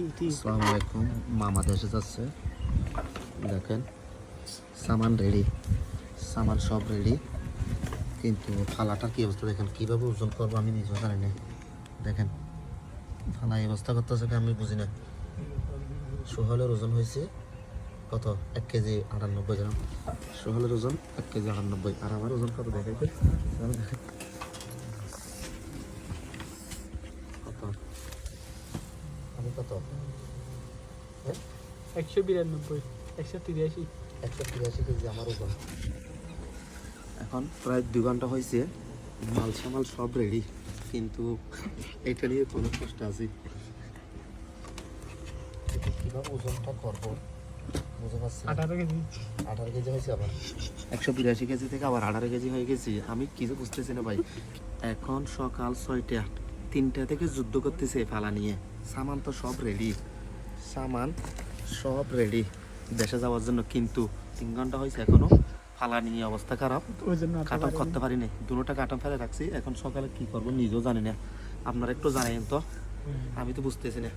আসসালামু আলাইকুম। মামা দেশে যাচ্ছে, দেখেন সামান রেডি, সামান সব রেডি, কিন্তু ফালাটার কি অবস্থা দেখেন। কীভাবে ওজন করবো আমি নিজেও জানি না। দেখেন ফালা এই অবস্থা করতেছে কি আমি বুঝি না। সোহেলের ওজন হয়েছে কত, 1 কেজি 98 গ্রাম। সোহেলের ওজন 1 কেজি 98, আর আমার ওজন কত দেখাইতে কত, আমি কত 192, 183। 183 কেজি আমার ওজন। এখন প্রায় 2 ঘন্টা হয়েছে, মাল সামাল সব রেডি, কিন্তু এটা নিয়ে কোনো কষ্ট আছে। কীভাবে ওজনটা করবো বুঝতে পারছি না। 18 কেজি। 18 কেজি হয়েছে, আবার 182 কেজি থেকে আবার 18 কেজি হয়ে গেছি। আমি কিছু বুঝতেছি না ভাই। এখন সকাল 6টা, 3টা থেকে যুদ্ধ করতেছে ফালা নিয়ে। সামান তো সব রেডি, সামান সব রেডি দেশে যাওয়ার জন্য, কিন্তু 3 ঘন্টা হয়েছে এখনো ফালা নিয়ে অবস্থা খারাপ। কাটন করতে পারি নাই, দুটোটা কাটন ফেলে রাখছি। এখন সকালে কি করবো নিজেও জানি না। আপনারা একটু জানেন তো, আমি তো বুঝতেছি না।